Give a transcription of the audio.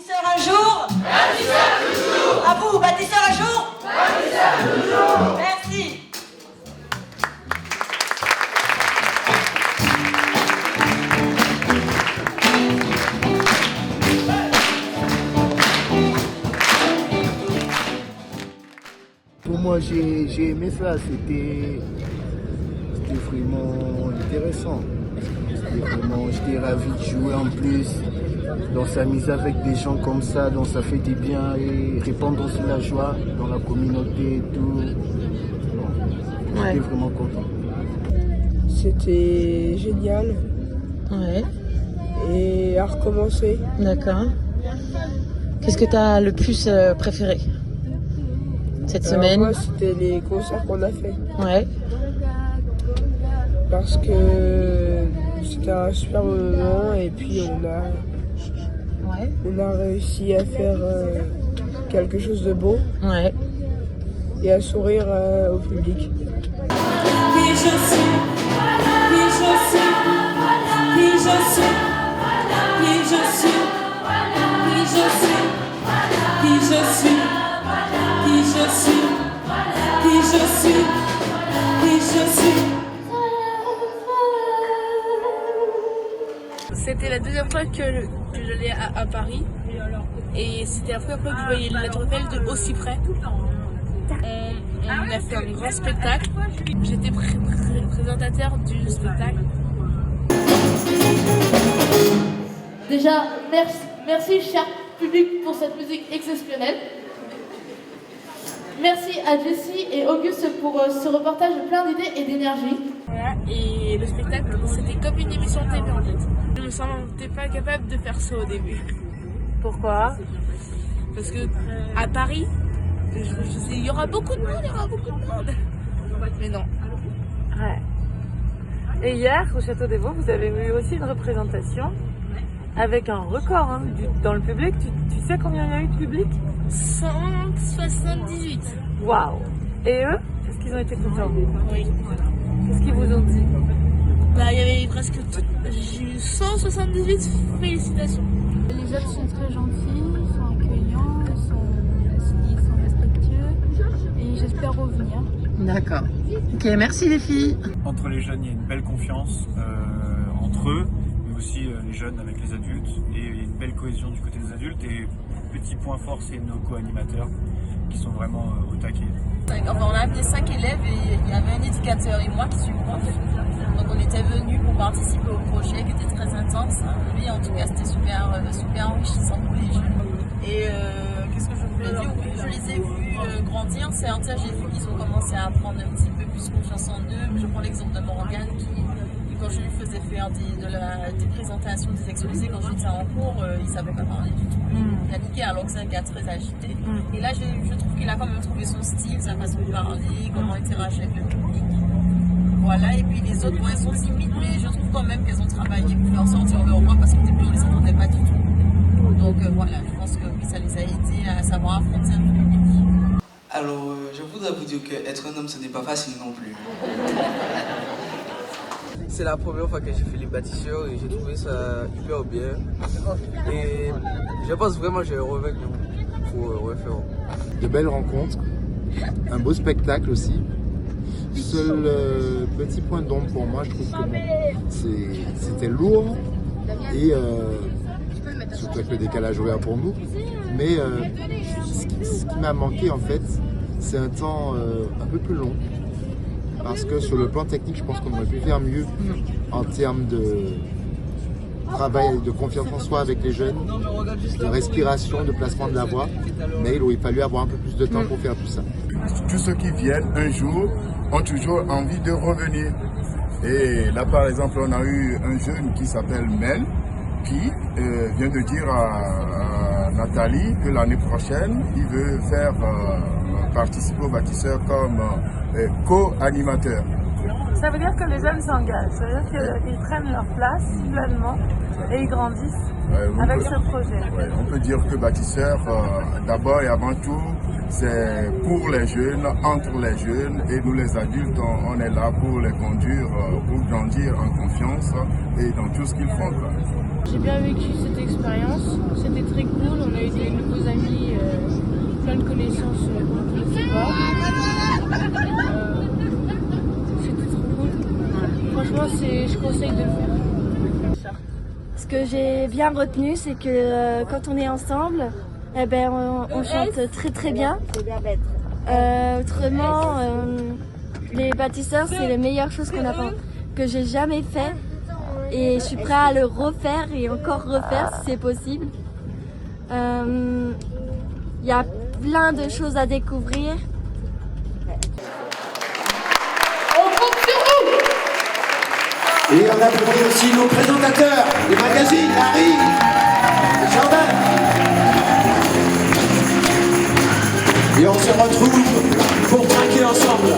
Bâtisseur un jour, bâtisseur toujours. À vous, bâtisseur un jour, bâtisseur toujours. Merci. Pour moi, j'ai aimé ça. C'était vraiment intéressant. J'étais ravi de jouer en plus. Donc s'amuser avec des gens comme ça, donc ça fait du bien et répandre aussi la joie dans la communauté et tout. J'étais vraiment content. C'était génial. Ouais, Et à recommencer. d'accord. Qu'est-ce que tu as le plus préféré cette semaine? Moi, c'était les concerts qu'on a fait. Ouais, Parce que c'était un super moment et puis on a réussi à faire quelque chose de beau ouais. et à sourire au public. Qui je suis, qui je suis, qui je suis, qui je suis, qui je suis, qui je suis, qui je suis, qui je suis, qui je suis. C'était la deuxième fois que j'allais à Paris et c'était la première fois que je voyais la Tour Eiffel de aussi près. On a fait un grand spectacle. J'étais présentateur du spectacle. Déjà, merci cher public pour cette musique exceptionnelle. Merci à Jessie et Auguste pour ce reportage plein d'idées et d'énergie. Voilà, et le spectacle, c'était comme une émission de télé en fait. Je me sentais pas capable de faire ça au début. Pourquoi? Parce que à Paris, il y aura beaucoup de monde, Mais non. Ouais. Et hier, au Château des Vaux, vous avez eu aussi une représentation avec un record dans le public. Tu sais combien il y a eu de public? 178. Waouh! Et eux, est-ce qu'ils ont été contents? Oui. Qu'est-ce qu'ils vous ont dit? Bah, il y avait presque tout. J'ai eu 178 félicitations. Les autres sont très gentils, ils sont accueillants, ils sont respectueux et j'espère revenir. D'accord. Ok, merci les filles. Entre les jeunes, il y a une belle confiance entre eux, mais aussi les jeunes avec les adultes, et il y a une belle cohésion du côté des adultes. Et petit point fort, c'est nos co-animateurs qui sont vraiment au taquet. Enfin, on a amené 5 élèves et il y avait un éducateur et moi qui suis prof. Donc on était venus pour participer au projet qui était très intense. Lui en tout cas c'était super enrichissant pour les jeunes. Et qu'est-ce que je voulais dire? Oui, je les ai vus grandir. Certains j'ai vu qu'ils ont commencé à prendre un petit peu plus confiance en eux. Je prends l'exemple de Morgane qui quand je lui faisais faire des présentations, des exposés, quand j'étais en cours, il ne savait pas parler du tout. Il paniquait alors que c'est un gars très agité. Et là, je trouve qu'il a quand même trouvé son style, sa façon de parler, comment interagir avec le public. Voilà, et puis les autres, elles sont timides, mais je trouve quand même qu'elles ont travaillé pour faire sortir leur voix parce qu'au début, on ne les entendait pas du tout. Donc voilà, je pense que oui, ça les a aidés à savoir affronter un public. Alors, je voudrais vous dire qu'être un homme, ce n'est pas facile non plus. C'est la première fois que j'ai fait les bâtisseurs et j'ai trouvé ça hyper bien. Et je pense vraiment que je vais revenir pour refaire. De belles rencontres, un beau spectacle aussi. Seul petit point d'ombre pour moi, je trouve que c'était lourd et surtout avec le décalage horaire pour nous. Mais ce qui m'a manqué en fait, c'est un temps un peu plus long. Parce que sur le plan technique, je pense qu'on aurait pu faire mieux en termes de travail, de confiance en soi avec les jeunes, de respiration, de placement de la voix. Mais il aurait fallu avoir un peu plus de temps pour faire tout ça. Tous ceux qui viennent un jour ont toujours envie de revenir. Et là, par exemple, on a eu un jeune qui s'appelle Mel, qui vient de dire à Nathalie que l'année prochaine, il veut faire participer aux bâtisseurs comme co-animateur. Ça veut dire que les jeunes s'engagent, ça veut dire qu'ils prennent leur place pleinement et ils grandissent avec ce projet. On peut dire que bâtisseur, d'abord et avant tout, c'est pour les jeunes, entre les jeunes, et nous les adultes, on est là pour les conduire, pour grandir en confiance et dans tout ce qu'ils font. J'ai bien vécu cette expérience, c'était très cool, on a conseille de le faire. Ce que j'ai bien retenu, c'est que quand on est ensemble, eh ben, on chante très très bien. Autrement, les bâtisseurs, c'est les meilleures choses que j'ai jamais fait. Et je suis prête à le refaire et encore refaire si c'est possible. Il y a plein de choses à découvrir. Et on applaudit aussi nos présentateurs, les magazines, Harry, Jordan. Et on se retrouve pour trinquer ensemble.